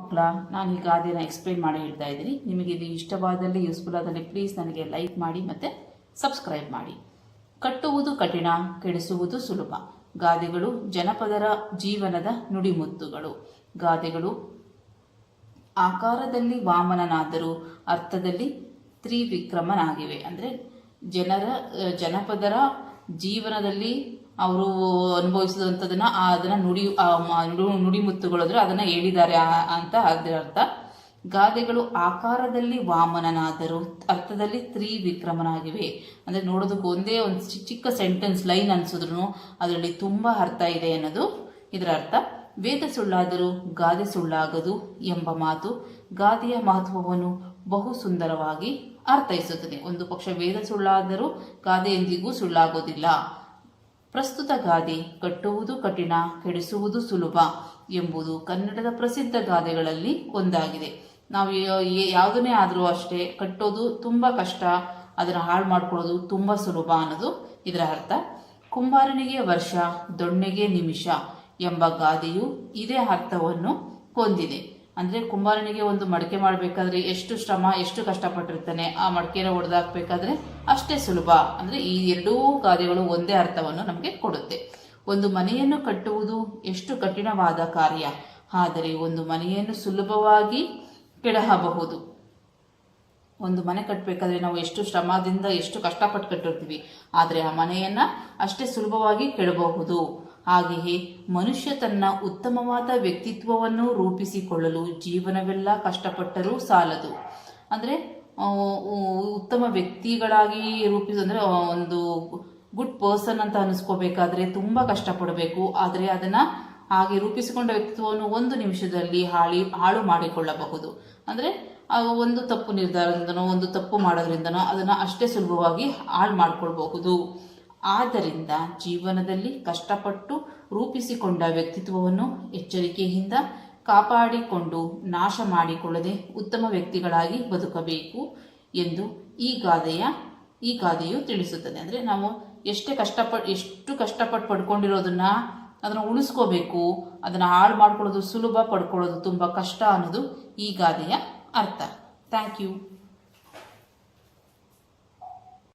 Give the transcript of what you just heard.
ಮಕ್ಕಳ, ನಾನು ಈ ಗಾದೆನ ಎಕ್ಸ್ಪ್ಲೈನ್ ಮಾಡಿ ಹೇಳ್ತಾ ಇದ್ದೀನಿ. ನಿಮಗೆ ಇದು ಇಷ್ಟವಾದಲ್ಲಿ, ಯೂಸ್ಫುಲ್ ಆದಲ್ಲಿ ಪ್ಲೀಸ್ ನನಗೆ ಲೈಕ್ ಮಾಡಿ ಮತ್ತು ಸಬ್ಸ್ಕ್ರೈಬ್ ಮಾಡಿ. ಕಟ್ಟುವುದು ಕಠಿಣ, ಕೆಡಿಸುವುದು ಸುಲಭ. ಗಾದೆಗಳು ಜನಪದರ ಜೀವನದ ನುಡಿಮುತ್ತುಗಳು. ಗಾದೆಗಳು ಆಕಾರದಲ್ಲಿ ವಾಮನನಾದರೂ ಅರ್ಥದಲ್ಲಿ ತ್ರಿವಿಕ್ರಮನಾಗಿವೆ. ಅಂದರೆ ಜನಪದರ ಜೀವನದಲ್ಲಿ ಅವರು ಅನುಭವಿಸಿದಂಥದನ್ನ ಅದನ್ನ ನುಡಿಮುತ್ತುಗಳು ಅಂದ್ರೆ ಅದನ್ನ ಹೇಳಿದ್ದಾರೆ ಅಂತ ಅದರ ಅರ್ಥ. ಗಾದೆಗಳು ಆಕಾರದಲ್ಲಿ ವಾಮನನಾದರೂ ಅರ್ಥದಲ್ಲಿ ತ್ರಿವಿಕ್ರಮನಾಗಿವೆ. ಅಂದ್ರೆ ನೋಡೋದಕ್ಕೆ ಒಂದೇ ಒಂದು ಚಿಕ್ಕ ಸೆಂಟೆನ್ಸ್ ಲೈನ್ ಅನ್ಸಿದ್ರು ಅದರಲ್ಲಿ ತುಂಬಾ ಅರ್ಥ ಇದೆ ಅನ್ನೋದು ಇದರ ಅರ್ಥ. ವೇದ ಸುಳ್ಳಾದರೂ ಗಾದೆ ಸುಳ್ಳಾಗದು ಎಂಬ ಮಾತು ಗಾದೆಯ ಮಹತ್ವವನ್ನು ಬಹು ಸುಂದರವಾಗಿ ಅರ್ಥೈಸುತ್ತದೆ. ಒಂದು ಪಕ್ಷ ವೇದ ಸುಳ್ಳಾದರೂ ಗಾದೆ ಎಂದಿಗೂ ಸುಳ್ಳಾಗೋದಿಲ್ಲ. ಪ್ರಸ್ತುತ ಗಾದೆ ಕಟ್ಟುವುದು ಕಠಿಣ, ಕೆಡಿಸುವುದು ಸುಲಭ ಎಂಬುದು ಕನ್ನಡದ ಪ್ರಸಿದ್ಧ ಗಾದೆಗಳಲ್ಲಿ ಒಂದಾಗಿದೆ. ನಾವು ಯಾವುದನ್ನೇ ಆದರೂ ಅಷ್ಟೇ, ಕಟ್ಟೋದು ತುಂಬಾ ಕಷ್ಟ, ಅದನ್ನು ಹಾಳು ಮಾಡ್ಕೊಳ್ಳೋದು ತುಂಬಾ ಸುಲಭ ಅನ್ನೋದು ಇದರ ಅರ್ಥ. ಕುಂಬಾರನಿಗೆ ವರ್ಷ, ದೊಣ್ಣೆಗೆ ನಿಮಿಷ ಎಂಬ ಗಾದೆಯು ಇದೇ ಅರ್ಥವನ್ನು ಹೊಂದಿದೆ. ಅಂದ್ರೆ ಕುಂಬಾರನಿಗೆ ಒಂದು ಮಡಕೆ ಮಾಡಬೇಕಾದ್ರೆ ಎಷ್ಟು ಶ್ರಮ, ಎಷ್ಟು ಕಷ್ಟಪಟ್ಟಿರ್ತಾನೆ, ಆ ಮಡಕೆನ ಒಡೆದಾಕ್ಬೇಕಾದ್ರೆ ಅಷ್ಟೇ ಸುಲಭ. ಅಂದ್ರೆ ಈ ಎರಡೂ ಗಾದೆಗಳು ಒಂದೇ ಅರ್ಥವನ್ನು ನಮಗೆ ಕೊಡುತ್ತೆ. ಒಂದು ಮನೆಯನ್ನು ಕಟ್ಟುವುದು ಎಷ್ಟು ಕಠಿಣವಾದ ಕಾರ್ಯ, ಆದರೆ ಒಂದು ಮನೆಯನ್ನು ಸುಲಭವಾಗಿ ಕೆಡಹಬಹುದು. ಒಂದು ಮನೆ ಕಟ್ಟಬೇಕಾದ್ರೆ ನಾವು ಎಷ್ಟು ಶ್ರಮದಿಂದ ಎಷ್ಟು ಕಷ್ಟಪಟ್ಟು ಕಟ್ಟಿರ್ತೀವಿ, ಆದರೆ ಆ ಮನೆಯನ್ನ ಅಷ್ಟೇ ಸುಲಭವಾಗಿ ಕೆಡಬಹುದು. ಹಾಗೆಯೇ ಮನುಷ್ಯ ತನ್ನ ಉತ್ತಮವಾದ ವ್ಯಕ್ತಿತ್ವವನ್ನು ರೂಪಿಸಿಕೊಳ್ಳಲು ಜೀವನವೆಲ್ಲ ಕಷ್ಟಪಟ್ಟರೂ ಸಾಲದು. ಅಂದ್ರೆ ಉತ್ತಮ ವ್ಯಕ್ತಿಗಳಾಗಿ ರೂಪಿಸಂದ್ರೆ ಒಂದು ಗುಡ್ ಪರ್ಸನ್ ಅಂತ ಅನಿಸ್ಕೋಬೇಕಾದ್ರೆ ತುಂಬಾ ಕಷ್ಟಪಡಬೇಕು. ಆದರೆ ಅದನ್ನ ಹಾಗೆ ರೂಪಿಸಿಕೊಂಡ ವ್ಯಕ್ತಿತ್ವವನ್ನು ಒಂದು ನಿಮಿಷದಲ್ಲಿ ಹಾಳು ಮಾಡಿಕೊಳ್ಳಬಹುದು. ಅಂದ್ರೆ ಒಂದು ತಪ್ಪು ನಿರ್ಧಾರದಿಂದನೋ ಒಂದು ತಪ್ಪು ಮಾಡೋದ್ರಿಂದನೋ ಅದನ್ನ ಅಷ್ಟೇ ಸುಲಭವಾಗಿ ಹಾಳು ಮಾಡ್ಕೊಳ್ಬಹುದು. ಆದ್ದರಿಂದ ಜೀವನದಲ್ಲಿ ಕಷ್ಟಪಟ್ಟು ರೂಪಿಸಿಕೊಂಡ ವ್ಯಕ್ತಿತ್ವವನ್ನು ಎಚ್ಚರಿಕೆಯಿಂದ ಕಾಪಾಡಿಕೊಂಡು ನಾಶ ಮಾಡಿಕೊಳ್ಳದೆ ಉತ್ತಮ ವ್ಯಕ್ತಿಗಳಾಗಿ ಬದುಕಬೇಕು ಎಂದು ಈ ಗಾದೆಯು ತಿಳಿಸುತ್ತದೆ. ಅಂದ್ರೆ ನಾವು ಎಷ್ಟು ಕಷ್ಟಪಟ್ಟು ಪಡ್ಕೊಂಡಿರೋದನ್ನ ಅದನ್ನ ಉಳಿಸ್ಕೋಬೇಕು, ಅದನ್ನ ಹಾಳು ಮಾಡ್ಕೊಳ್ಳೋದು ಸುಲಭ, ಪಡ್ಕೊಳ್ಳೋದು ತುಂಬಾ ಕಷ್ಟ ಅನ್ನೋದು ಈ ಗಾದೆಯ ಅರ್ಥ. Thank you.